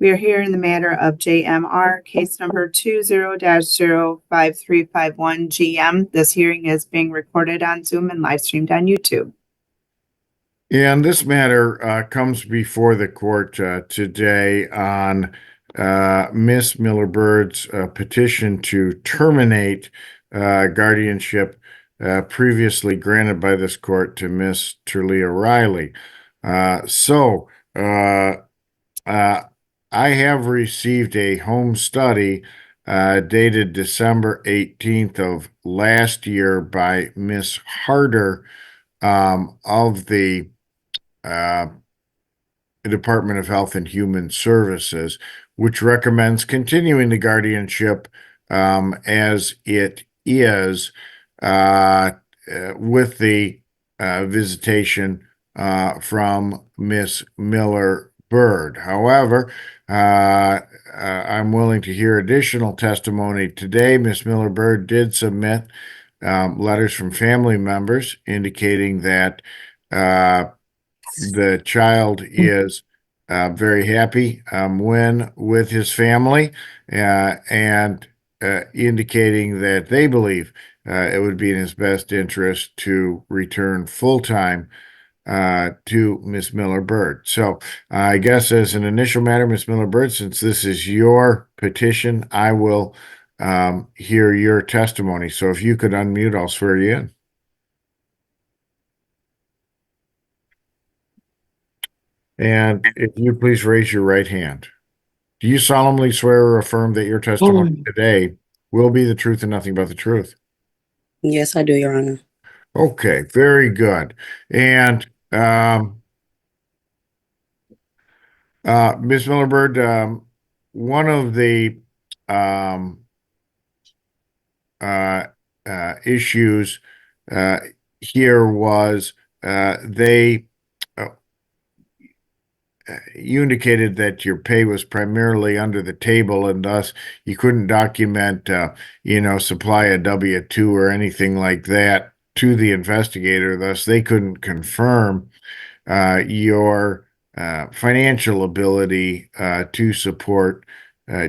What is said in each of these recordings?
We are here in the matter of JMR, case number 20-05351 GM. This hearing is being recorded on Zoom and live streamed on YouTube. And this matter comes before the court today on Miss Miller-Bird's petition to terminate guardianship previously granted by this court to Miss Turlia Riley. I have received a home study dated December 18th of last year by Miss Harder of the Department of Health and Human Services, which recommends continuing the guardianship as it is with the visitation from Miss Miller-Bird. However, I'm willing to hear additional testimony today. Miss Miller-Bird did submit letters from family members indicating that the child is very happy when with his family and indicating that they believe it would be in his best interest to return full-time to Miss Miller-Bird. So I guess as an initial matter, Miss Miller-Bird, since this is your petition, I will hear your testimony. So if you could unmute, I'll swear you in. And if you please raise your right hand. Do you solemnly swear or affirm that your testimony today will be the truth and nothing but the truth? Yes, I do, Your Honor. Okay, very good. And Ms. Miller-Bird, one of the issues here was you indicated that your pay was primarily under the table and thus you couldn't document, supply a W-2 or anything like that to the investigator. Thus, they couldn't confirm your financial ability to support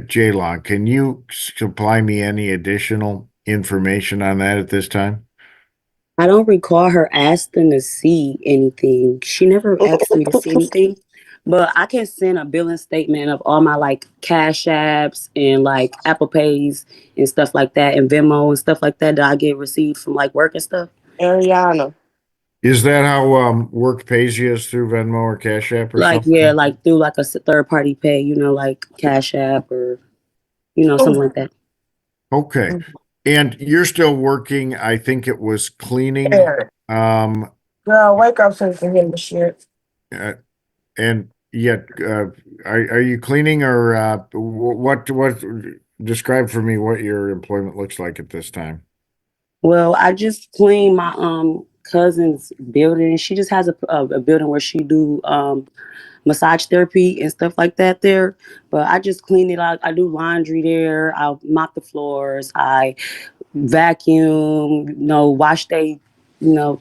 J-Law. Can you supply me any additional information on that at this time? I don't recall her asking to see anything. She never asked me to see anything. But I can send a billing statement of all my Cash Apps and Apple Pays and stuff like that, and Venmo and stuff like that I get received from work and stuff. Ariana. Is that how work pays you, is through Venmo or Cash App or something? Yeah, through a third party pay, Cash App or something like that. Okay. And you're still working, I think it was cleaning. Girl, wake up so you can hear the shit. And yet, are you cleaning or what? Describe for me what your employment looks like at this time. Well, I just cleaned my cousin's building. She just has a building where she do massage therapy and stuff like that there. But I just clean it out. I do laundry there. I mop the floors. I vacuum. Wash they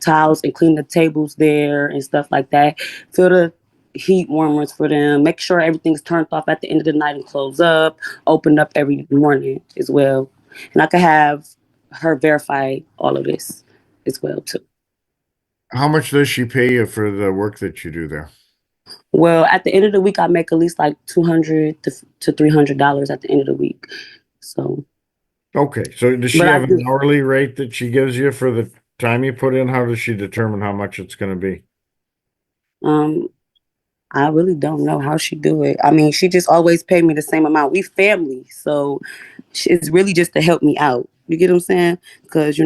towels and clean the tables there and stuff like that. Fill the heat warmers for them, make sure everything's turned off at the end of the night and close up, open up every morning as well. And I could have her verify all of this as well too. How much does she pay you for the work that you do there? Well, at the end of the week, I make at least $200 to $300 at the end of the week. So. Okay. So does she have an hourly rate that she gives you for the time you put in? How does she determine how much it's going to be? I really don't know how she do it. I mean, she just always pay me the same amount. We family, so it's really just to help me out. You get what I'm saying? Because,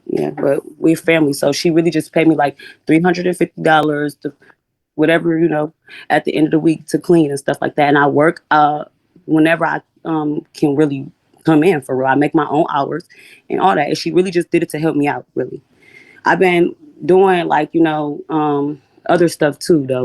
but we're family. So she really just paid me $350 to whatever, at the end of the week to clean and stuff like that. And I work whenever I can really come in for real. I make my own hours and all that. And she really just did it to help me out, really. I've been doing other stuff too, though,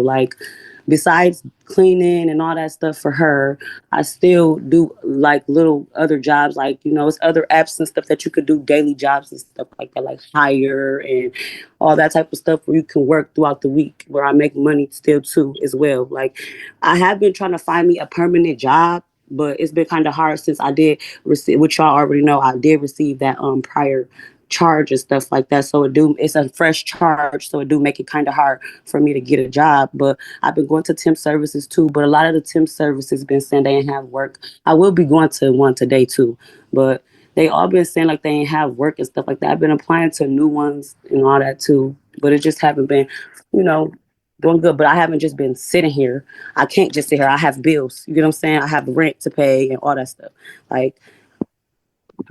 besides cleaning and all that stuff for her, I still do like little other jobs, like, you know, it's other apps and stuff that you could do, daily jobs and stuff like that, like Hire and all that type of stuff where you can work throughout the week, where I make money still too as well. Like, I have been trying to find me a permanent job, but it's been kind of hard since I did receive, which y'all already know, I did receive that prior charge and stuff like that. So it's a fresh charge, so it do make it kind of hard for me to get a job. But I've been going to temp services too, but a lot of the temp services been saying they ain't have work. I will be going to one today too, but they all been saying like they ain't have work and stuff like that. I've been applying to new ones and all that too, but it just haven't been, you know, doing good. But I haven't just been sitting here. I can't just sit here. I have bills. You get what I'm saying? I have rent to pay and all that stuff. Like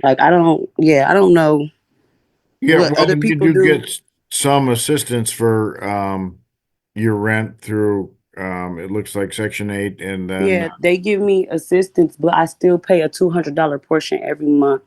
I don't know Yeah, what well, other you people do do. get some assistance for your rent through it looks like Section 8, and then Yeah, they give me assistance, but I still pay a $200 portion every month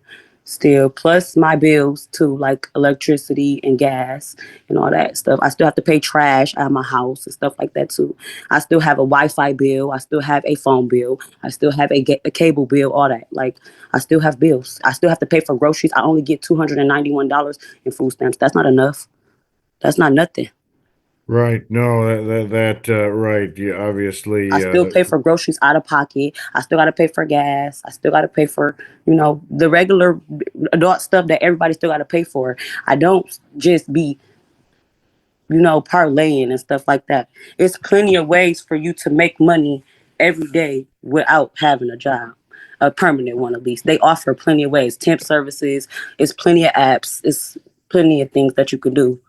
still, plus my bills too, like electricity and gas and all that stuff. I still have to pay trash at my house and stuff like that too. I still have a Wi-Fi bill. I still have a phone bill. I still have a cable bill, all that. Like, I still have bills. I still have to pay for groceries. I only get $291 in food stamps. That's not enough. That's not nothing. right. No, right. You I obviously still pay for groceries out of pocket. I still got to pay for gas. I still got to pay for, you know, the regular adult stuff that everybody still got to pay for. I don't just be, you know, parlaying and stuff like that. It's plenty of ways for you to make money every day without having a job, a permanent one at least. They offer plenty of ways, temp services. It's plenty of apps. It's plenty of things that you can do.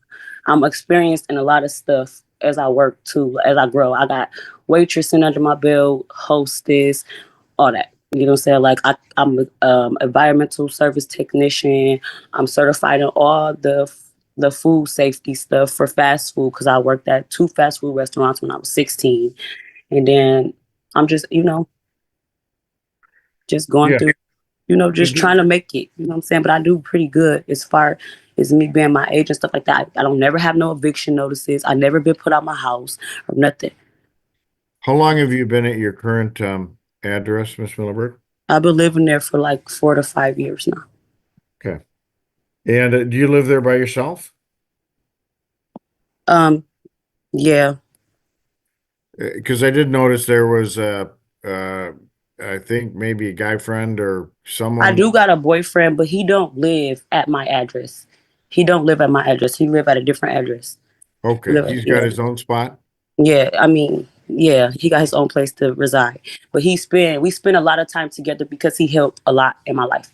I'm experienced in a lot of stuff as I work too, as I grow. I got waitressing under my belt, hostess, all that. You know what I'm saying? Like, I'm an environmental service technician. I'm certified in all the food safety stuff for fast food because I worked at 2 fast food restaurants when I was 16. And then I'm just, you know, just going yeah. through, you know, just trying to make it. You know what I'm saying? But I do pretty good as far as me being my age and stuff like that. I don't never have no eviction notices. I never been put out my house or nothing. How long have you been at your current address, Miss Milliberg? I've been living there for like 4 to 5 years now. Okay. And do you live there by yourself? Yeah. Because I did notice there was I think maybe a guy friend or someone. I do got a boyfriend, but he don't live at my address. He don't live at my address. He live at a different address. Okay, he's got his own spot. Yeah, I mean, yeah, he got his own place to reside. But we spend a lot of time together because he helped a lot in my life.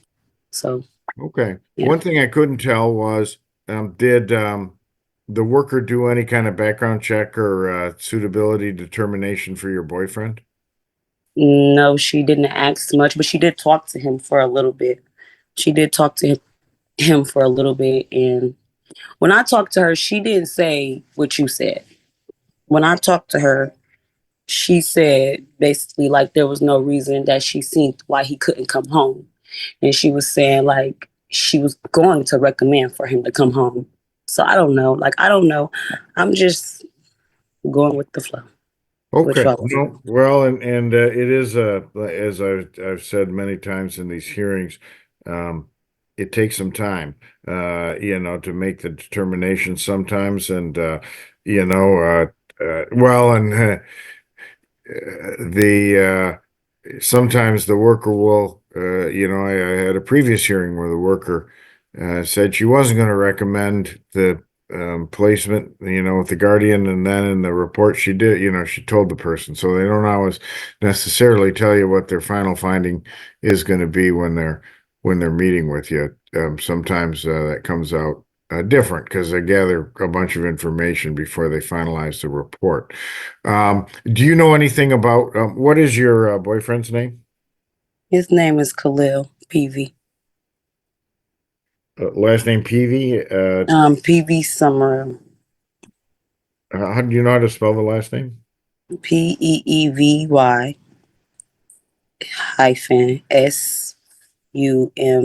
So Okay. yeah. One thing I couldn't tell was did the worker do any kind of background check or suitability determination for your boyfriend? No, she didn't ask much, but she did talk to him for a little bit. She did talk to him for a little bit. And when I talked to her, she didn't say what you said. When I talked to her, she said basically like there was no reason that she seen why he couldn't come home. And she was saying like she was going to recommend for him to come home. So I don't know. Like, I don't know. I'm just going with the flow. Okay. No, well, and it is as I've said many times in these hearings, it takes some time, you know, to make the determination sometimes, and you know, well, and the sometimes the worker will, you know, I had a previous hearing where the worker said she wasn't going to recommend the placement, you know, with the guardian, and then in the report she did, you know, she told the person. So they don't always necessarily tell you what their final finding is going to be when they're meeting with you. Sometimes that comes out different because they gather a bunch of information before they finalize the report. Do you know anything about what is your boyfriend's name? His name is Khalil PV. Last name Peavy. PV Summer. How do you know how to spell the last name? PEEVY hyphen SUMRELL.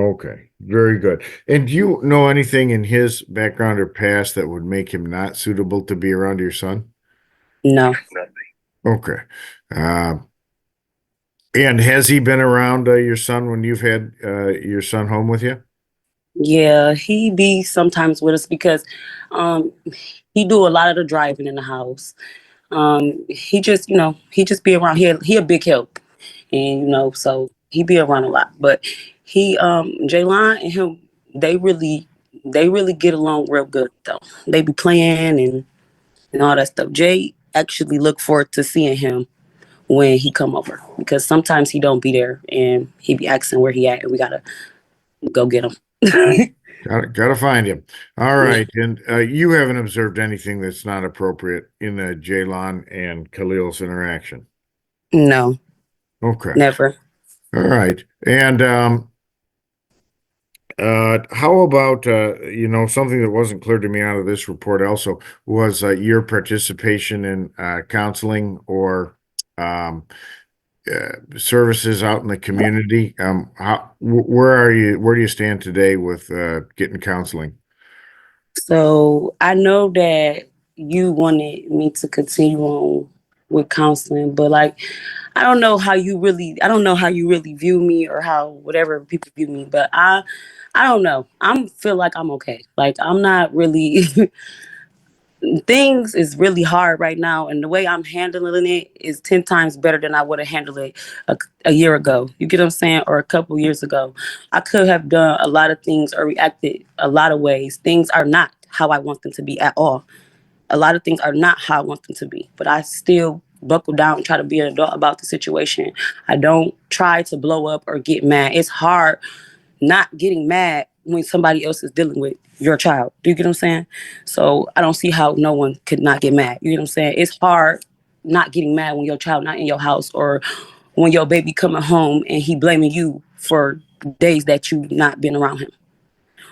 Okay, very good. And do you know anything in his background or past that would make him not suitable to be around your son? No. Okay. And has he been around your son when you've had your son home with you? Yeah, he be sometimes with us because um he do a lot of the driving in the house. He just, he just be around here. He a big help. And so he be around a lot. But Jaylon and him, they really get along real good though. They be playing and all that stuff. Jay actually look forward to seeing him when he come over because sometimes he don't be there and he be asking where he at and we gotta go get him. Gotta find him. All right. And you haven't observed anything that's not appropriate in Jaylon and Khalil's interaction. No, Okay. never. All right. And how about something that wasn't clear to me out of this report also was your participation in counseling or services out in the community. Where do you stand today with getting counseling? So I know that you wanted me to continue on with counseling, but I don't know how you really view me or how whatever people view me, but I don't know. I feel like I'm okay. Like I'm not really things is really hard right now, and the way I'm handling it is 10 times better than I would have handled it a year ago. You get what I'm saying? Or a couple years ago. I could have done a lot of things or reacted a lot of ways. Things are not how I want them to be at all. A lot of things are not how I want them to be, but I still buckle down and try to be an adult about the situation. I don't try to blow up or get mad. It's hard not getting mad when somebody else is dealing with your child. Do you get what I'm saying? So I don't see how no one could not get mad. You get what I'm saying? It's hard not getting mad when your child not in your house or when your baby coming home and he blaming you for days that you not been around him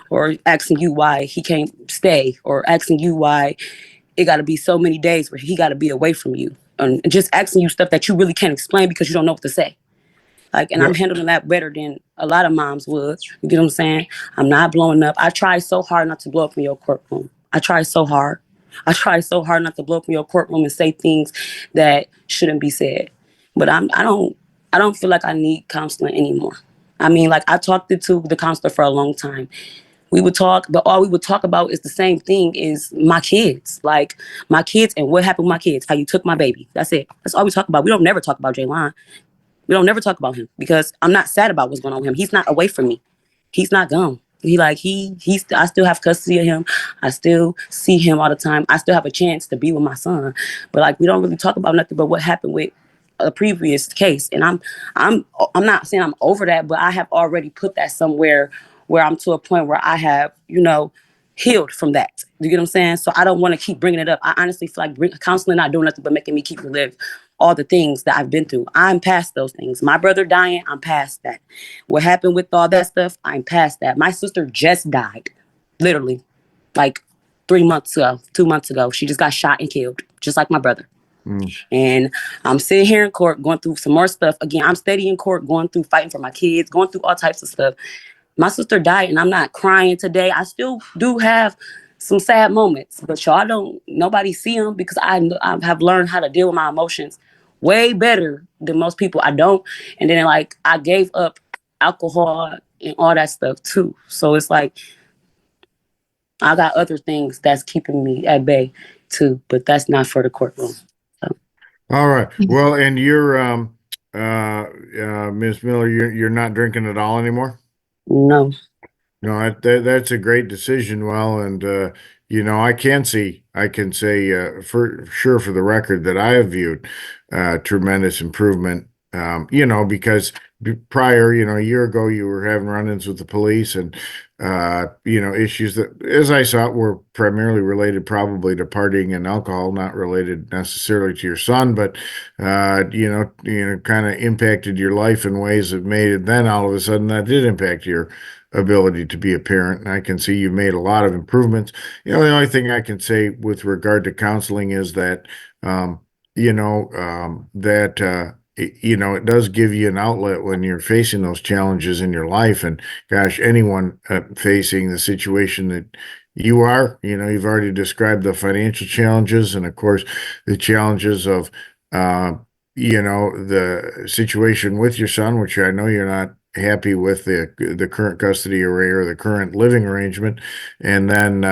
or asking you why he can't stay or asking you why it got to be so many days where he got to be away from you and just asking you stuff that you really can't explain because you don't know what to say. And I'm handling that better than a lot of moms would. You get what I'm saying? I'm not blowing up. I try so hard not to blow up in your courtroom. I try so hard. I try so hard not to blow up in your courtroom and say things that shouldn't be said. But I don't feel like I need counseling anymore. I mean, I talked to the counselor for a long time. We would talk, but all we would talk about is the same thing is my kids. My kids and what happened with my kids, how you took my baby. That's it. That's all we talk about. We don't never talk about Jaylon. We don't never talk about him because I'm not sad about what's going on with him. He's not away from me. He's not gone. I still have custody of him. I still see him all the time. I still have a chance to be with my son. But we don't really talk about nothing but what happened with a previous case. And I'm not saying I'm over that, but I have already put that somewhere where I'm to a point where I have, healed from that. You get what I'm saying? So I don't want to keep bringing it up. I honestly feel like counseling not doing nothing but making me keep relive all the things that I've been through. I'm past those things. My brother dying, I'm past that. What happened with all that stuff, I'm past that. My sister just died, literally, 3 months ago, 2 months ago. She just got shot and killed, just like my brother. And I'm sitting here in court going through some more stuff. Again, I'm steady in court, going through fighting for my kids, going through all types of stuff. My sister died and I'm not crying today. I still do have some sad moments, but nobody see them because I have learned how to deal with my emotions way better than most people. I don't. And then I gave up alcohol and all that stuff too. So it's I got other things that's keeping me at bay too, but that's not for the courtroom. So. All right. Well, and you're Ms. Miller, you're not drinking at all anymore? No. No, that's a great decision. Well, and I can say for sure for the record that I have viewed tremendous improvement. Because prior, a year ago, you were having run-ins with the police and issues that, as I saw, were primarily related probably to partying and alcohol, not related necessarily to your son, but kind of impacted your life in ways that made it. Then all of a sudden, that did impact your ability to be a parent. And I can see you made a lot of improvements. The only thing I can say with regard to counseling is that, it does give you an outlet when you're facing those challenges in your life. And gosh, anyone facing the situation that you are, you've already described the financial challenges and of course the challenges of, the situation with your son, which I know you're not happy with the current custody array or the current living arrangement. And then,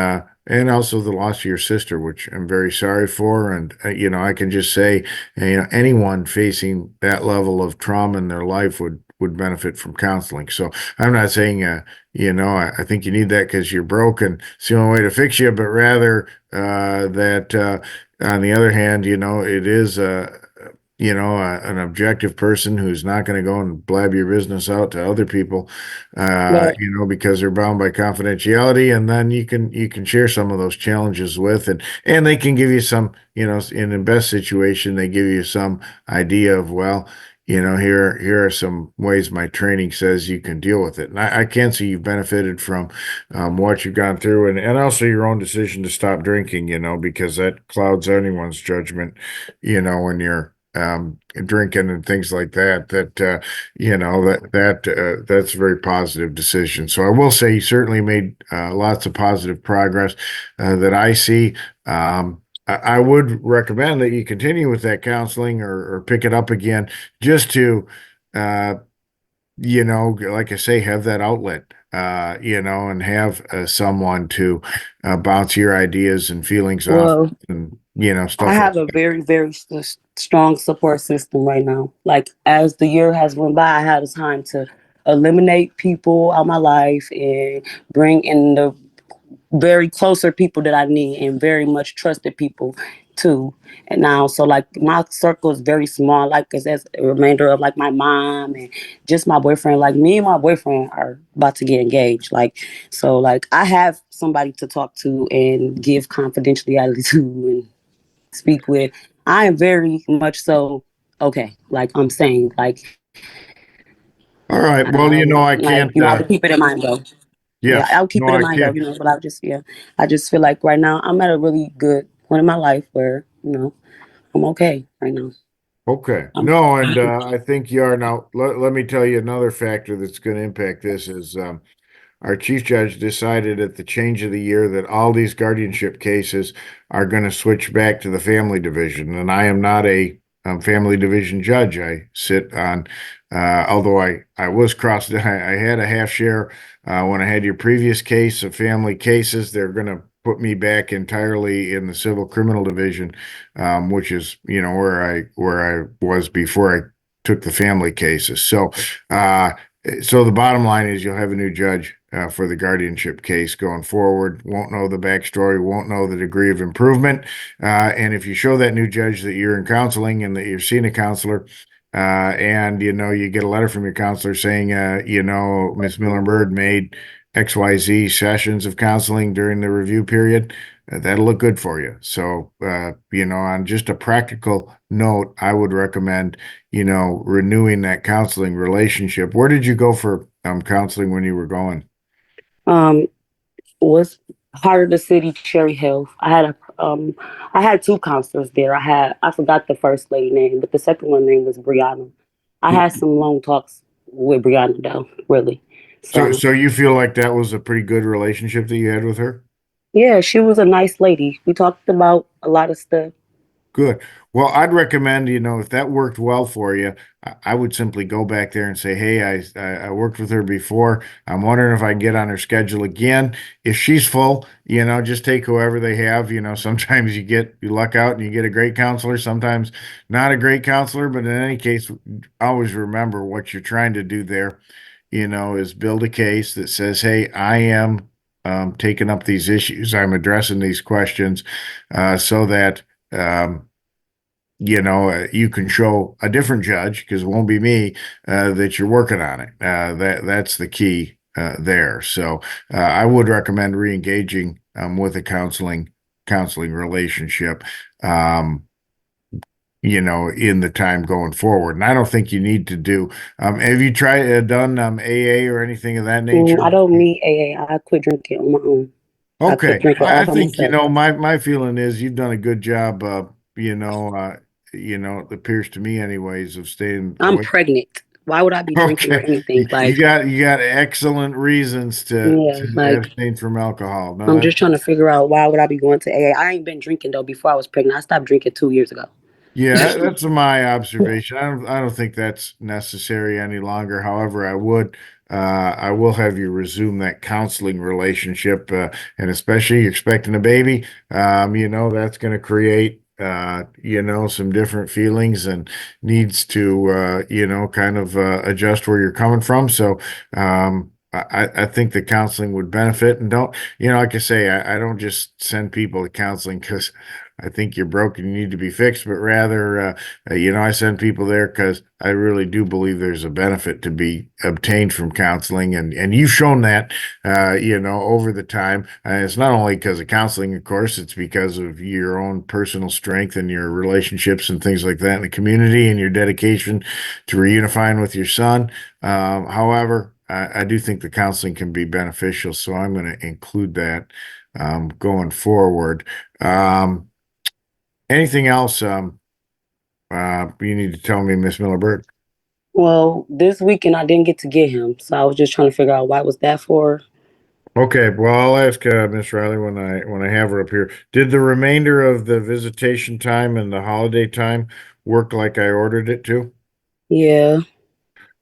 and also the loss of your sister, which I'm very sorry for. And, I can just say, anyone facing that level of trauma in their life would benefit from counseling. So I'm not saying, I think you need that because you're broken. It's the only way to fix you, but rather that on the other hand, it is an objective person who's not going to go and blab your business out to other people, Right. because they're bound by confidentiality, and then you can share some of those challenges with, and they can give you some, in the best situation, they give you some idea of, well, here are some ways my training says you can deal with it. And I can see you've benefited from what you've gone through and also your own decision to stop drinking, because that clouds anyone's judgment, when you're drinking and things like that, that's a very positive decision. So I will say you certainly made lots of positive progress that I see. I would recommend that you continue with that counseling or pick it up again just to, like I say, have that outlet, and have someone to bounce your ideas and feelings off Well, and, stuff I like have a that. very, very strong support system right now. Like as the year has went by, I had the time to eliminate people out my life and bring in the very closer people that I need and very much trusted people too. And now, so like my circle is very small, like as a remainder of like my mom and just my boyfriend. Like me and my boyfriend are about to get engaged. Like, so like I have somebody to talk to and give confidentiality to and speak with. I am very much so okay. Like I'm saying, like All right. Well, I like can't, I would keep it in mind though. Yeah, yes, I'll keep no, it in I mind though, can't. but I just feel like right now I'm at a really good point in my life where, I'm okay right now. Okay. I'm, No, and I think you are now. Let me tell you another factor that's going to impact this is our chief judge decided at the change of the year that all these guardianship cases are going to switch back to the family division. And I am not a family division judge. I sit on, although I was crossed, I had a half share when I had your previous case of family cases. They're going to put me back entirely in the civil criminal division, which is, where I was before I took the family cases. So the bottom line is you'll have a new judge for the guardianship case going forward. Won't know the backstory, won't know the degree of improvement. And if you show that new judge that you're in counseling and that you're seeing a counselor, and you get a letter from your counselor saying, Miss Miller-Bird made XYZ sessions of counseling during the review period, that'll look good for you. So, on just a practical note, I would recommend renewing that counseling relationship. Where did you go for counseling when you were going? Was Heart of the City, Cherry Hill. I had two counselors there. I forgot the first lady name, but the second one name was Brianna. I had some long talks with Brianna though, really. So you feel like that was a pretty good relationship that you had with her? Yeah, she was a nice lady. We talked about a lot of stuff. Good. Well, I'd recommend, if that worked well for you, I would simply go back there and say, hey, I worked with her before. I'm wondering if I can get on her schedule again. If she's full, just take whoever they have. Sometimes you luck out and you get a great counselor, sometimes not a great counselor, but in any case, always remember what you're trying to do there, is build a case that says, hey, I am taking up these issues. I'm addressing these questions so that you can show a different judge, because it won't be me, that you're working on it. That's the key there. So I would recommend re-engaging with a counseling relationship, in the time going forward. And I don't think you need to do. Have you done AA or anything of that nature? I don't need AA. I quit drinking on my own. I quit Okay. drinking all I by think, myself. my feeling is you've done a good job, it appears to me anyways of staying I'm away. pregnant. Why would I be drinking or Okay, anything? Like, you got excellent reasons yeah, to like abstain from alcohol. No, I'm just trying to figure out why would I be going to AA. I ain't been drinking though before I was pregnant. I stopped drinking 2 years ago. yeah, that's my observation. I don't think that's necessary any longer. However, I will have you resume that counseling relationship, and especially expecting a baby. That's going to create, some different feelings and needs to, kind of adjust where you're coming from. So, I think the counseling would benefit, and don't, like I say, I don't just send people to counseling because I think you're broken, you need to be fixed, but rather, I send people there because I really do believe there's a benefit to be obtained from counseling, and you've shown that, over the time. It's not only because of counseling, of course, it's because of your own personal strength and your relationships and things like that in the community and your dedication to reunifying with your son. However, I do think the counseling can be beneficial, so I'm going to include that going forward. Anything else you need to tell me, Miss Miller-Bird? Well, this weekend I didn't get to get him, so I was just trying to figure out why was that for. Okay, well, I'll ask Miss Riley when I have her up here. Did the remainder of the visitation time and the holiday time work like I ordered it to? Yeah.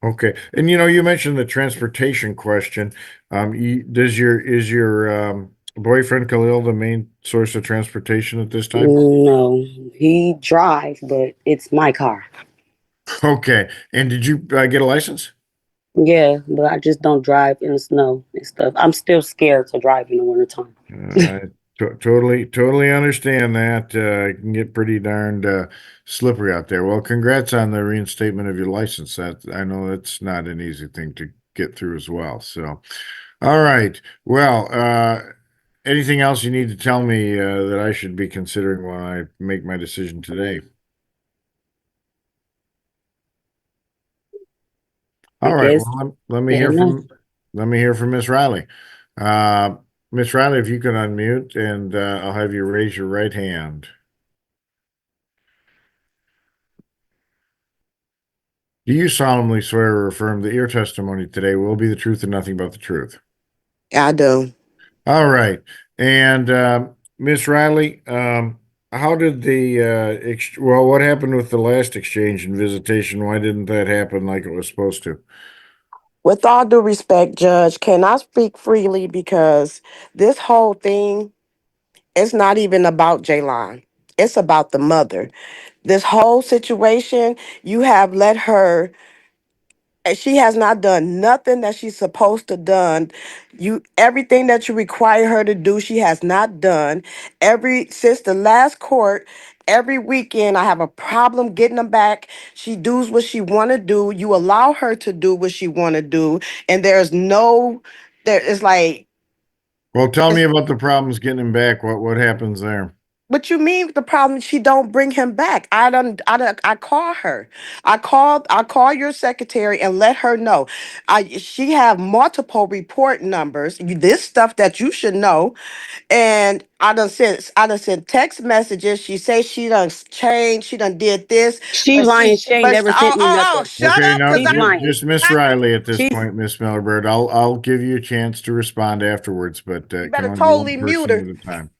Okay, and you mentioned the transportation question. Is your boyfriend Khalil the main source of transportation at this time? No, he drives, but it's my car. Okay, and did you get a license? Yeah, but I just don't drive in the snow and stuff. I'm still scared to drive in the wintertime. Totally understand that. It can get pretty darned slippery out there. Well, congrats on the reinstatement of your license. I know that's not an easy thing to get through as well. So, all right. Well, anything else you need to tell me that I should be considering when I make my decision today? I All right. guess. Well, Yeah, no. let me hear from Miss Riley. Uh, Miss Riley, if you can unmute, and I'll have you raise your right hand. Do you solemnly swear or affirm that your testimony today will be the truth and nothing but the truth? I do. All right. And Miss Riley, how did what happened with the last exchange and visitation? Why didn't that happen like it was supposed to? With all due respect, Judge, can I speak freely? Because this whole thing is not even about Jaylon. It's about the mother. This whole situation, you have let her, and she has not done nothing that she's supposed to done. Everything that you require her to do, she has not done. Since the last court, every weekend I have a problem getting them back. She does what she want to do. You allow her to do what she want to do, and there is like, Well, tell me about the problems getting him back. What happens there? what you mean the problem? She don't bring him back. I call her. I call your secretary and let her know. She have multiple report numbers. This stuff that you should know. And I done sent text messages. She says she done changed, she done did this. She lying. She ain't never sent me nothing. Shut Okay, up, now because She's lying. just Miss Riley at this She's point, Miss Miller-Bird. I'll give you a chance to respond afterwards, but you can better only be one totally mute person her. at a time.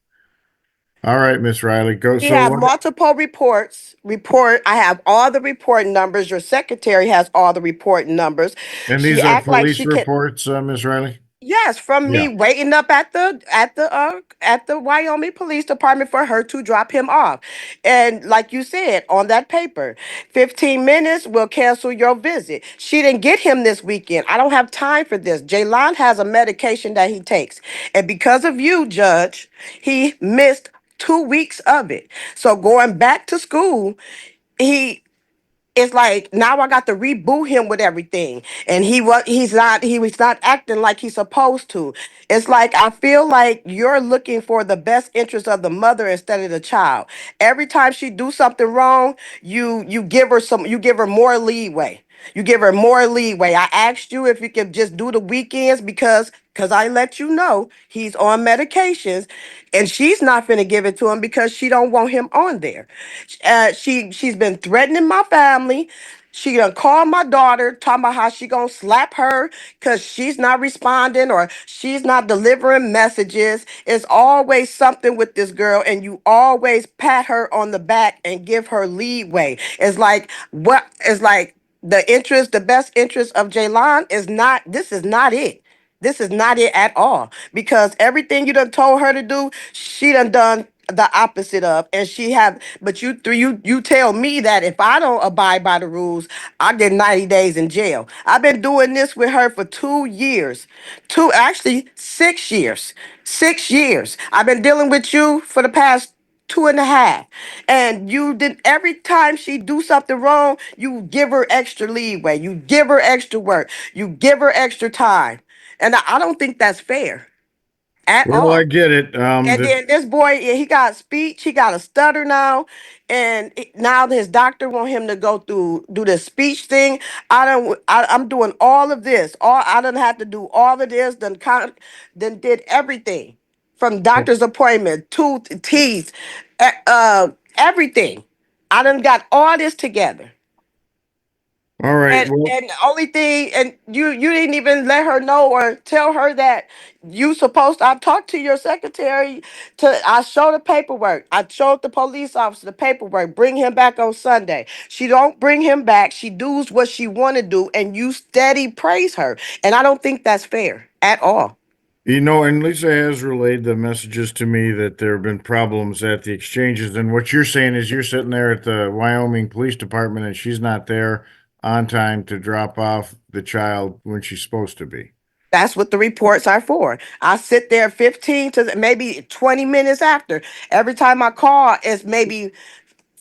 All right, Miss Riley, go. She So have what? multiple reports. I have all the report numbers. Your secretary has all the report numbers. And She these are act like police she can. reports, Miss Riley? Yes, from Yeah. me waiting up at the Wyoming Police Department for her to drop him off. And like you said on that paper, 15 minutes will cancel your visit. She didn't get him this weekend. I don't have time for this. Jaylon has a medication that he takes. And because of you, Judge, he missed 2 weeks of it. So going back to school, he it's like now I got to reboot him with everything, and he was not acting like he's supposed to. It's like I feel like you're looking for the best interest of the mother instead of the child. Every time she do something wrong, you give her more leeway. You give her more leeway. I asked you if you could just do the weekends because I let you know he's on medications, and she's not finna give it to him because she don't want him on there. She's been threatening my family. She done called my daughter, talking about how she gonna slap her because she's not responding or she's not delivering messages. It's always something with this girl, and you always pat her on the back and give her leeway. It's like what? It's like the best interest of Jaylon is not. This is not it. This is not it at all. Because everything you done told her to do, she done the opposite of. And she have, but you tell me that if I don't abide by the rules, I get 90 days in jail. I've been doing this with her for 2 years. Actually 6 years. 6 years. I've been dealing with you for the past 2.5. And you did every time she do something wrong, you give her extra leeway. You give her extra work. You give her extra time. And I don't think that's fair at Well, I all. get it. And then this boy, yeah, he got speech, he got a stutter now, and now his doctor want him to go do the speech thing. I'm doing all of this. I done had to do all of this. Then did everything from doctor's appointment, tooth, teeth, everything. I done got all this together. all right. And Well, and the only thing, and you didn't even let her know or tell her that you supposed to. I talked to your secretary. I showed the paperwork. I showed the police officer the paperwork. Bring him back on Sunday. She don't bring him back. She does what she want to do, and you steady praise her. And I don't think that's fair at all. and Lisa has relayed the messages to me that there have been problems at the exchanges. And what you're saying is you're sitting there at the Wyoming Police Department and she's not there on time to drop off the child when she's supposed to be. That's what the reports are for. I sit there 15 to maybe 20 minutes after. Every time I call, it's maybe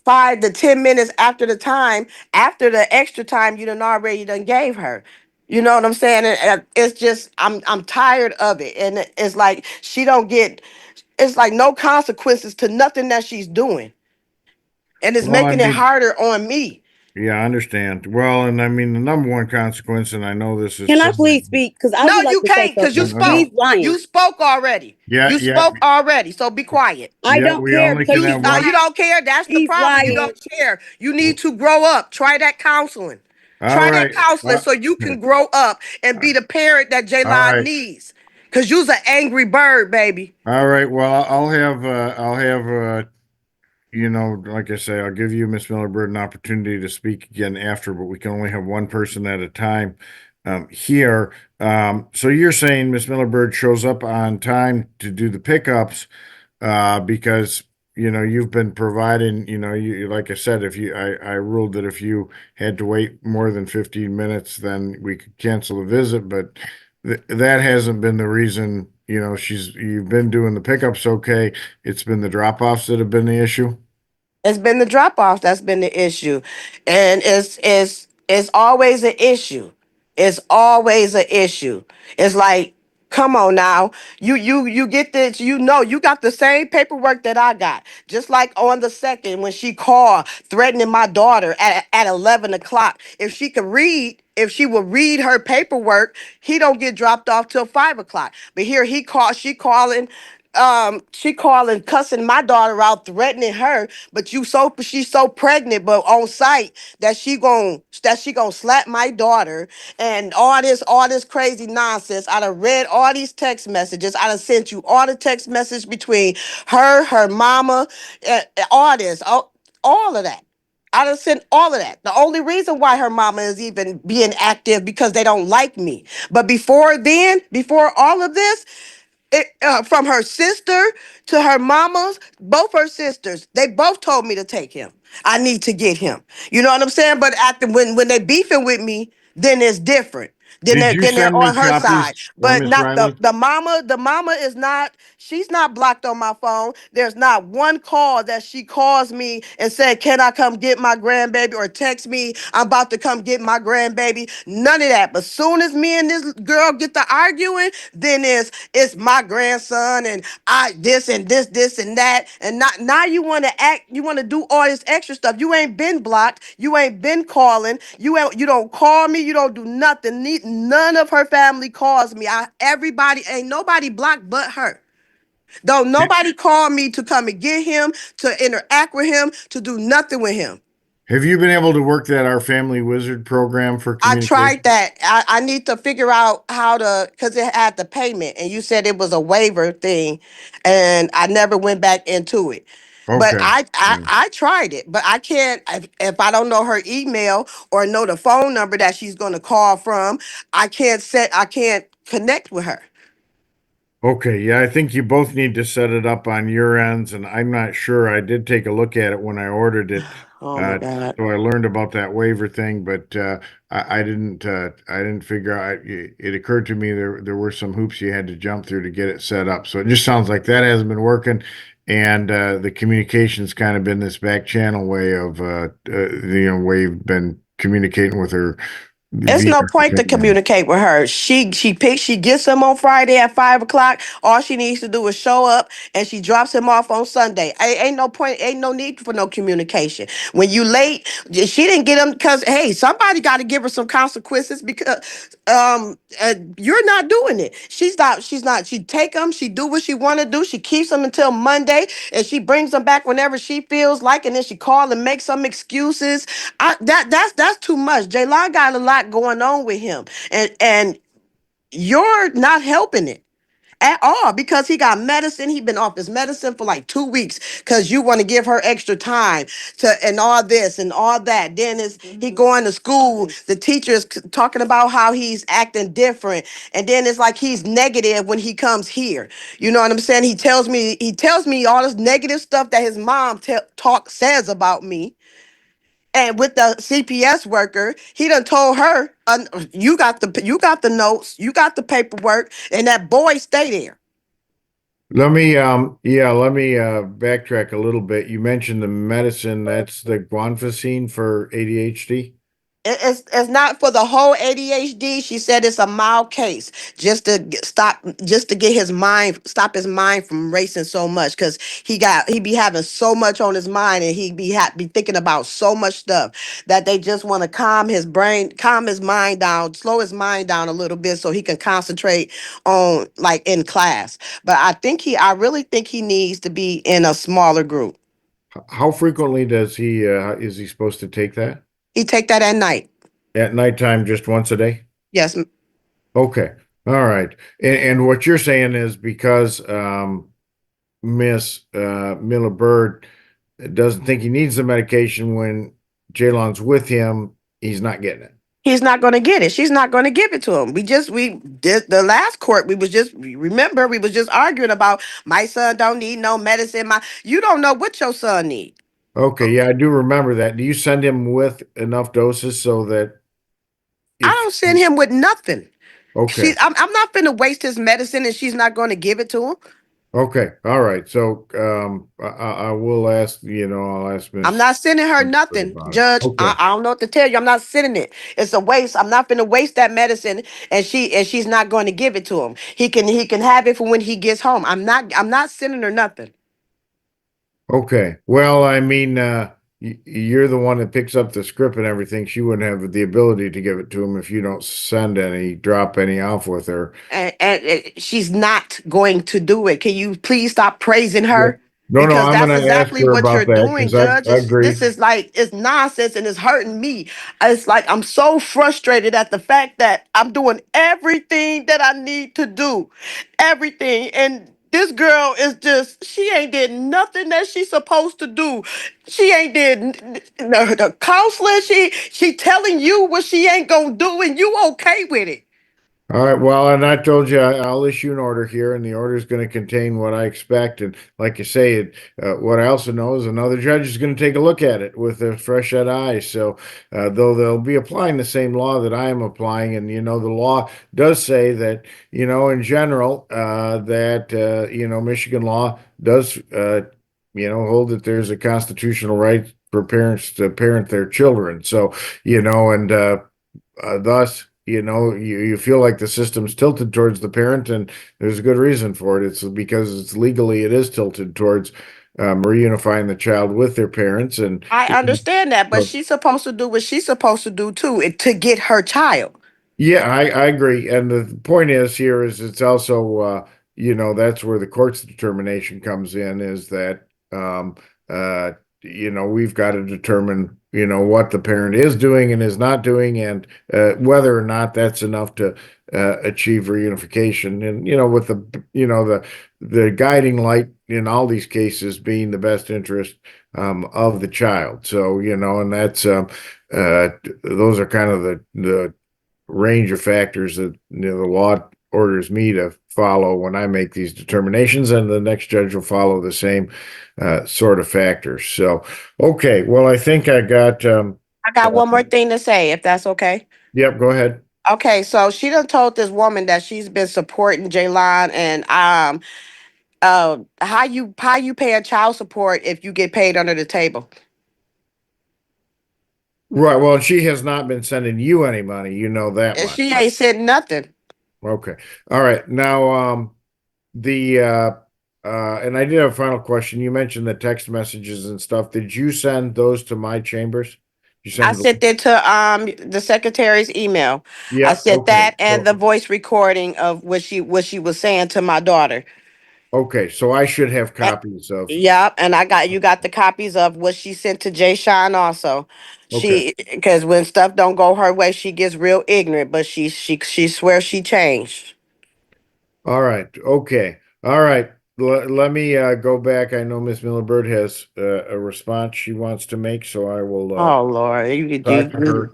5 to 10 minutes after the extra time you done already done gave her. You know what I'm saying? And it's just I'm tired of it. And it's like she don't get, it's like no consequences to nothing that she's doing. And it's Well, I making it mean, harder on me. yeah, I understand. Well, and I mean, the number one consequence, and I know this is Can I something. please speak? Because I No, would like you to say can't because you something. No, no. He's spoke. lying. You spoke already. Yeah, You yeah, spoke already. So be quiet. I yeah, don't we care only because can he's have one. You don't care. That's the He's problem. You lying. don't care. You need to grow up. Try that counseling. All Try that right. counseling so you can grow up and be the parent that All Jaylon right. needs. Cause you's an angry bird, baby. All right. Well, like I say, I'll give you, Miss Miller Bird, an opportunity to speak again after, but we can only have one person at a time here. So you're saying Miss Miller Bird shows up on time to do the pickups because you've been providing, you like I said, I ruled that if you had to wait more than 15 minutes, then we could cancel the visit, but that hasn't been the reason. You've been doing the pickups okay. It's been the drop-offs that have been the issue. It's been the drop off that's been the issue. And it's always an issue. It's always an issue. It's like, come on now. You get this, you got the same paperwork that I got. Just like on the second when she called threatening my daughter at 11 o'clock. If she would read her paperwork, he don't get dropped off till 5 o'clock. But here she calling cussing my daughter out, threatening her, but she's so pregnant but on site that she gonna slap my daughter and all this crazy nonsense. I done read all these text messages. I done sent you all the text message between her mama, all this, all of that. I done sent all of that. The only reason why her mama is even being active because they don't like me. But before all of this, from her sister to her mamas, both her sisters, they both told me to take him. I need to get him. You know what I'm saying? But after when they beefing with me, then it's different. Then Did they're you then they're send me on her side. copies, But Miss not Riley? the mama is not, she's not blocked on my phone. There's not one call that she calls me and said, "Can I come get my grandbaby?" or text me, "I'm about to come get my grandbaby." None of that. But soon as me and this girl get to arguing, then it's my grandson and I this and this and that. And not now you want to act, you want to do all this extra stuff. You ain't been blocked, you ain't been calling, you don't call me, you don't do nothing. None of her family calls me. Everybody, ain't nobody blocked but her. Don't nobody call me to come and get him, to interact with him, to do nothing with him. Have you been able to work that Our Family Wizard program for I tried communication? that. I need to figure out how to, because it had the payment and you said it was a waiver thing and I never went back into it. But Okay. Yeah. I tried it, but I can't, if I don't know her email or know the phone number that she's going to call from, I can't connect with her. Okay, yeah, I think you both need to set it up on your ends, and I'm not sure. I did take a look at it when I ordered it. Oh my God. So I learned about that waiver thing, but I didn't figure out. It occurred to me there were some hoops you had to jump through to get it set up. So it just sounds like that hasn't been working, and the communication's kind of been this back channel way of way you've been communicating with her It's via. no point to communicate with her. She gets him on Friday at 5 o'clock. All she needs to do is show up and she drops him off on Sunday. Ain't no point, ain't no need for no communication. When you late, she didn't get him because hey, somebody got to give her some consequences because you're not doing it. She's not, she take him, she do what she want to do, she keeps him until Monday and she brings him back whenever she feels like, and then she call and make some excuses. That's too much. Jaylon got a lot going on with him, and you're not helping it at all because he got medicine. He been off his medicine for like 2 weeks because you want to give her extra time to and all this and all that. Then is he going to school? The teacher is talking about how he's acting different, and then it's like he's negative when he comes here. You know what I'm saying? He tells me all this negative stuff that his mom says about me. And with the CPS worker, he done told her, you got the notes, you got the paperwork, and that boy stay there. Let me backtrack a little bit. You mentioned the medicine, that's the guanfacine for ADHD. It's not for the whole ADHD. She said it's a mild case, just to get stop his mind from racing so much, because he be having so much on his mind, and he be thinking about so much stuff that they just want to calm his mind down, slow his mind down a little bit so he can concentrate on like in class. But I really think he needs to be in a smaller group. How frequently does he is he supposed to take that? He take that at night. At nighttime, just once a day? Yes. Okay. All right. And what you're saying is because Miss Miller Bird doesn't think he needs the medication when Jaylon's with him, he's not getting it. He's not going to get it. She's not going to give it to him. We did the last court. We was just arguing about my son don't need no medicine. You don't know what your son need. Okay, yeah, I do remember that. Do you send him with enough doses so that I don't send him with nothing. Okay. I'm not going to waste his medicine and she's not going to give it to him. Okay, all right. So I will ask, I'll ask Miss. I'm not sending her nothing, Judge. Okay. I don't know what to tell you. I'm not sending it. It's a waste. I'm not going to waste that medicine, and she's not going to give it to him. He can have it for when he gets home. I'm not sending her nothing. Okay. Well, I mean, you're the one that picks up the script and everything. She wouldn't have the ability to give it to him if you don't drop any off with her. And she's not going to do it. Can you please stop praising her? No, Because I'm that's going to ask exactly her what about you're that doing, because I Judge. agree. This is like, it's nonsense and it's hurting me. It's like I'm so frustrated at the fact that I'm doing everything that I need to do. Everything. And this girl is she ain't did nothing that she's supposed to do. She ain't did the counseling. She telling you what she ain't gonna do and you okay with it. All right, well, and I told you I'll issue an order here, and the order is going to contain what I expect. And like you say, what I also know is another judge is going to take a look at it with a fresh set of eyes. So, though they'll be applying the same law that I am applying, and the law does say that in general that Michigan law does hold that there's a constitutional right for parents to parent their children. So, and thus, you feel like the system's tilted towards the parent, and there's a good reason for it. It's because it is tilted towards reunifying the child with their parents. And I understand that, but she's supposed to do what she's supposed to do too, to get her child. yeah, I agree. And the point is here is it's also that's where the court's determination comes in, is that we've got to determine what the parent is doing and is not doing, and whether or not that's enough to achieve reunification. And with the guiding light in all these cases being the best interest of the child. So and that's those are kind of the range of factors that the law orders me to follow when I make these determinations, and the next judge will follow the same sort of factors. So, okay, well, I think I got one more thing to say, if that's okay. Yep, go ahead. Okay, so she done told this woman that she's been supporting Jaylon, and how you pay a child support if you get paid under the table? Right. Well, she has not been sending you any money. You know that And much. she ain't said nothing. Okay. All right. Now, and I did have a final question. You mentioned the text messages and stuff. Did you send those to my chambers? I sent it to the secretary's email. Yeah. I sent Okay. that and the voice recording of what she was saying to my daughter. Okay, so I should have copies of. Yep, and you got the copies of what she sent to Jay Sean also. Okay. Because when stuff don't go her way, she gets real ignorant, but she swears she changed. All right. Okay. All right. Let me go back. I know Miss Miller-Bird has a response she wants to make, so I will Oh Lord, talk to her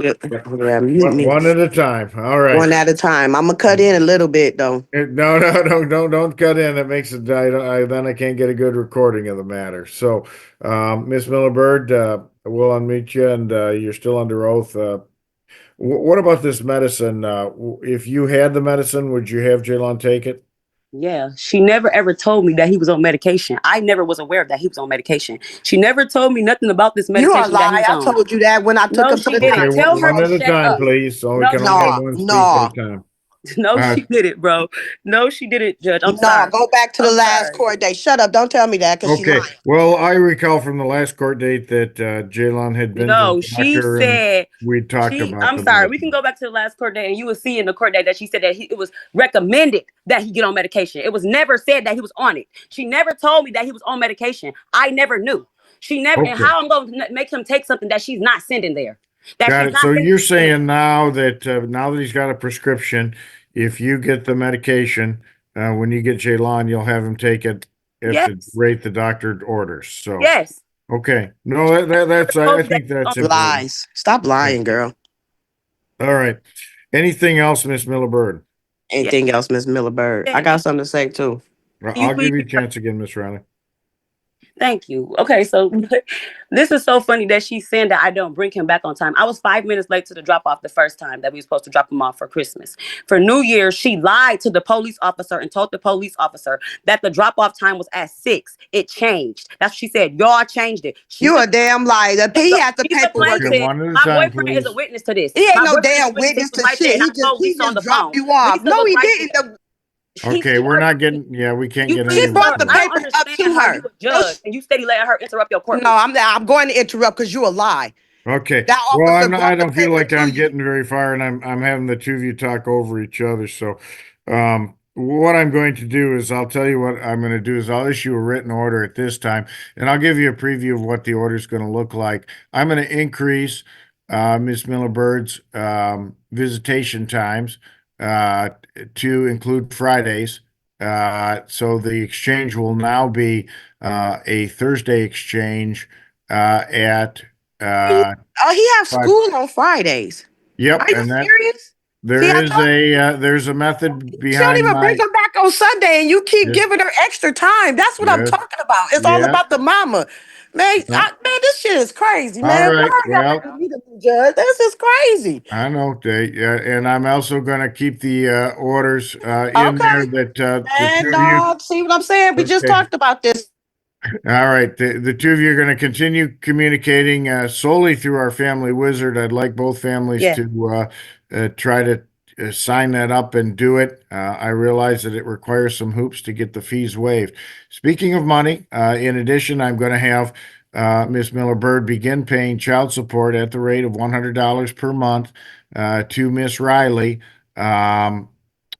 me one at a time. All right. one at a time. I'm gonna cut in a little bit though. No, don't cut in. It makes it. Then I can't get a good recording of the matter. So, Miss Miller-Bird, we'll unmute you, and you're still under oath. What about this medicine? If you had the medicine, would you have Jaylon take it? Yeah, she never ever told me that he was on medication. I never was aware that he was on medication. She never told me nothing about this You medication are lying. I told you that when I took No, him she to the didn't. doctor. Tell her one to at a shut time, up. please. So we No, can only have one speaker at a time. No, she didn't, bro. No, she didn't, Judge. I'm sorry. Go back to the I'm last sorry. court date. Shut up. Don't tell me that because she Okay. lying. Well, I recall from the last court date that Jaylon had been to No, the she doctor, and said we talked about I'm the sorry. We medicine. can go back to the last court date, and you will see in the court date that she said that it was recommended that he get on medication. It was never said that he was on it. She never told me that he was on medication. I never knew. She never. Okay. And how I'm going to make him take something that she's not sending there? Got it. So you're saying now that he's got a prescription, if you get the medication, when you get Jaylon, you'll have him take it at the rate the doctor orders. So yes. Okay. No, that's I think that's important. Lies. Stop lying, girl. All right. Anything else, Miss Miller-Bird? Anything else, Miss Miller-Bird? I got something to say too. I'll give you a chance again, Miss Riley. Thank you. Okay, so this is so funny that she's saying that I don't bring him back on time. I was 5 minutes late to the drop off the first time that we were supposed to drop him off for Christmas. For New Year's, she lied to the police officer and told the police officer that the drop off time was at 6. It changed. That's what she said. Y'all changed it. You a damn liar. He had the paperwork. My boyfriend is a witness to this. He ain't no damn witness to shit. He just dropped you off. No, he didn't. Okay, we're not getting. Yeah, we can't get. She brought the paper up to her. You a judge, and you steady letting her interrupt your court. No, I'm going to interrupt because you a lie. Okay. Well, I don't feel like I'm getting very far, and I'm having the two of you talk over each other. So, what I'm going to do is I'll tell you what I'm going to do is I'll issue a written order at this time, and I'll give you a preview of what the order is going to look like. I'm going to increase Ms. Miller-Bird's visitation times to include Fridays. So the exchange will now be a Thursday exchange at he have school on Fridays. Yep. Are you serious? there See, I is told there's a method she don't behind even bring my, them back on Sunday, and you keep yes, giving her extra time. That's what I'm yes, talking about. It's all yeah. about the mama. Man, man, this shit is crazy, All man. Why right, are y'all well, making me the new judge? This is crazy. I know, yeah, and I'm also going to keep the orders in there Okay. that the And two of you. see what I'm saying? We just Okay. talked about this. All right, the two of you are going to continue communicating solely through our family wizard. I'd like both families Yeah. to try to sign that up and do it. I realize that it requires some hoops to get the fees waived. Speaking of money, in addition, I'm going to have Miss Miller Bird begin paying child support at the rate of $100 per month to Miss Riley.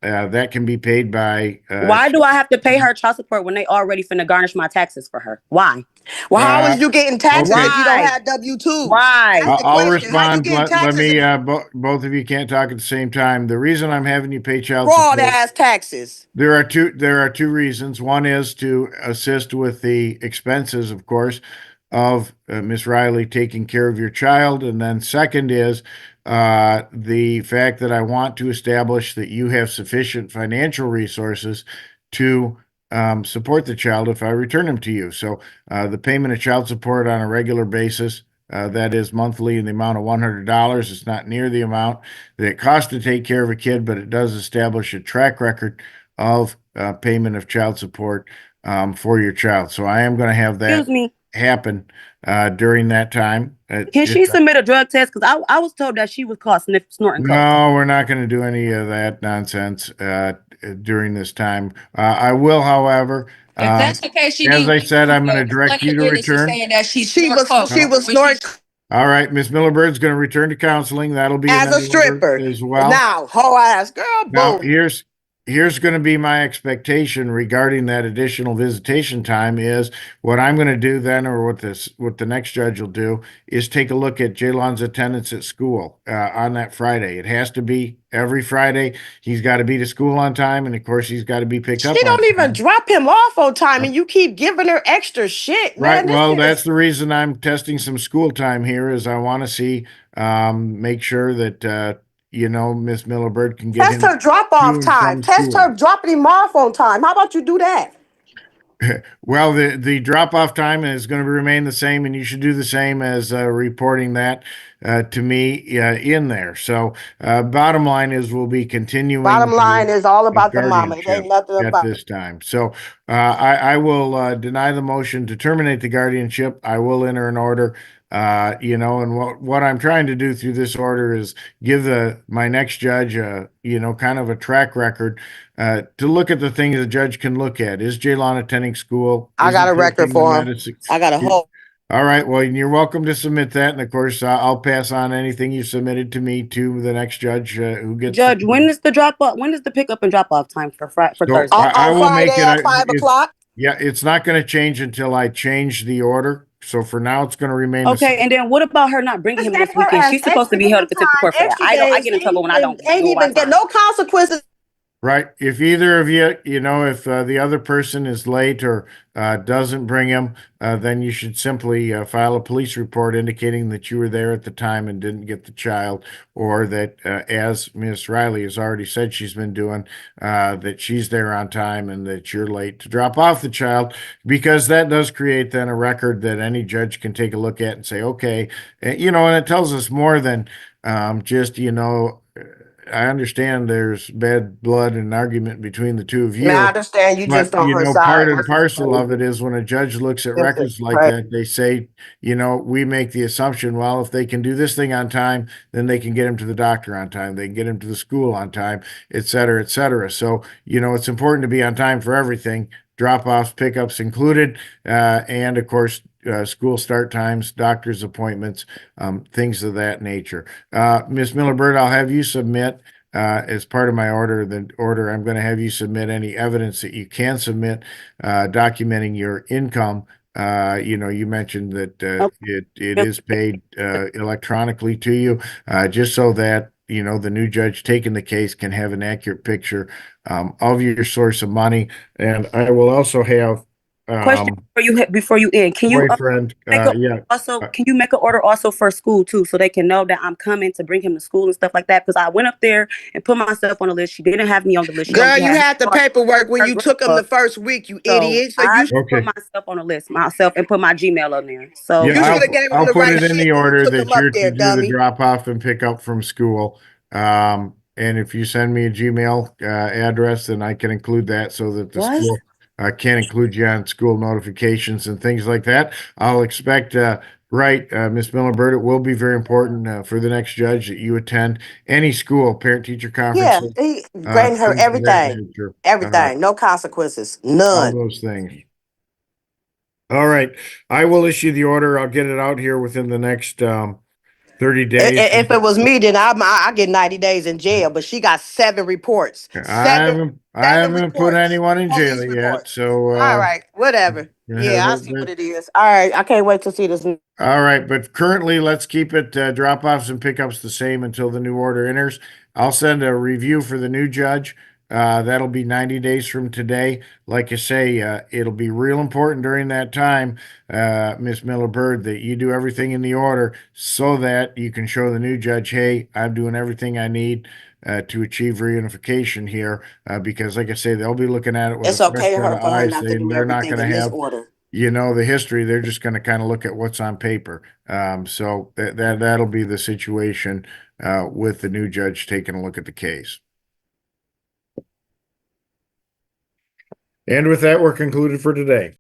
That can be paid by Why do I have to pay her child support when they already finna garnish my taxes for her? Why? Well, how uh, is you getting taxes okay. if you don't Why? have W-2s? Why? That's the I'll question. How you respond. getting Let taxes me, if both of you can't talk at the same time. The reason I'm having you pay child fraud support, ass taxes? there are two reasons. One is to assist with the expenses, of course, of Miss Riley taking care of your child. And then second is the fact that I want to establish that you have sufficient financial resources to support the child if I return him to you. So the payment of child support on a regular basis, that is monthly in the amount of $100. It's not near the amount that it costs to take care of a kid, but it does establish a track record of payment of child support for your child. So I am going to have that Excuse me. happen during that time. Can she submit a drug test? Because I was told that she was caught snorting coke. No, we're not going to do any of that nonsense during this time. I will, however, If that's the case, she as needs I to said, I'm going to prove direct you to evidence return. saying that she was snorting All right, Miss Millibird's going to return to counseling. That'll be as a another order stripper. as well. Now, whole ass girl, Now, boom. here's going to be my expectation regarding that additional visitation time is what I'm going to do then, or what the next judge will do is take a look at Jaylon's attendance at school on that Friday. It has to be every Friday. He's got to be to school on time, and of course, he's got to be picked up She on don't even time. drop him off on time, and you keep giving her extra shit, Right. man. This Well, shit that's is the reason I'm testing some school time here is I want to see, make sure that, Miss Millibird can get test him her drop to off and time. from Test school. her dropping him off on time. How about you do that? Well, the drop off time is going to remain the same, and you should do the same as reporting that to me in there. So, bottom line is we'll be continuing Bottom line is all the about the mama. It guardianship ain't nothing at about this time. So, I will deny the motion to terminate the guardianship. I will enter an order. And what I'm trying to do through this order is give my next judge kind of a track record to look at the things the judge can look at. Is Jaylon attending school? I Is got he a record taking the for him. medicine? I got a whole. All right. Well, you're welcome to submit that, and of course, I'll pass on anything you submitted to me to the next judge who gets. Judge, when is the drop off? When is the pickup and drop off time for So Thursday? I On will make Friday it. at 5 o'clock. Yeah, it's not going to change until I change the order. So for now, it's going to remain the Okay, same. and then what about her not bringing him this That's her weekend? ass She's supposed to be held in contempt of court for that. extra I days. get in trouble when I don't Ain't do my even get time. no consequences. Right. If either of you, if the other person is late or doesn't bring him, then you should simply file a police report indicating that you were there at the time and didn't get the child, or that, as Miss Riley has already said she's been doing, that she's there on time and that you're late to drop off the child, because that does create then a record that any judge can take a look at and say, okay, and it tells us more than just, I understand there's bad blood and argument between the two of Man, I you, understand you just but on her side. part and That's parcel of crazy. it is when a judge looks at This is records like crazy. that, they say, we make the assumption, well, if they can do this thing on time, then they can get him to the doctor on time, they can get him to the school on time, et cetera, et cetera. So, it's important to be on time for everything, drop-offs, pickups included, and of course, school start times, doctor's appointments, things of that nature. Ms. Miller-Bird, I'll have you submit as part of my order, I'm going to have you submit any evidence that you can submit documenting your income. You mentioned that it is paid electronically to you, just so that the new judge taking the case can have an accurate picture of your source of money. And I will also have Question before you end. Can you boyfriend, make a yeah. also can you make an order also for school too, so they can know that I'm coming to bring him to school and stuff like that? Because I went up there and put myself on the list. She didn't have me on the list. She Girl, only you had the her paperwork when you took them the grandpa. first week, you So idiot. So I you just Okay. put myself on the list myself and put my Gmail on there. So Yeah, you should have gave them I'll the put right it in shit the when you order took that them up you're to there, do the dummy. drop off and pick up from school. And if you send me a Gmail address, then I can include that so that the What? school can include you on school notifications and things like that. I'll expect, Ms. Miller-Bird, it will be very important for the next judge that you attend any school, parent-teacher Yeah, conferences, he granted her things of that everything. nature, Everything. No consequences. all None. those things. All right, I will issue the order. I'll get it out here within the next 30 days. If it was me, then I get 90 days in jail. But she got 7 reports. I Seven haven't put reports. anyone in jail Police yet, reports. so All right, whatever. Yeah, I see what it is. All right, I can't wait to see this. all right, but currently let's keep it drop-offs and pickups the same until the new order enters. I'll send a review for the new judge. That'll be 90 days from today. Like I say, it'll be real important during that time, Miss Miller-Bird, that you do everything in the order so that you can show the new judge, hey, I'm doing everything I need to achieve reunification here. Because like I say, they'll be looking at it with It's a fresh okay set of for her eyes. not to do They're not everything going in to this have, order. the history. They're just going to kind of look at what's on paper. So that'll be the situation with the new judge taking a look at the case. And with that, we're concluded for today.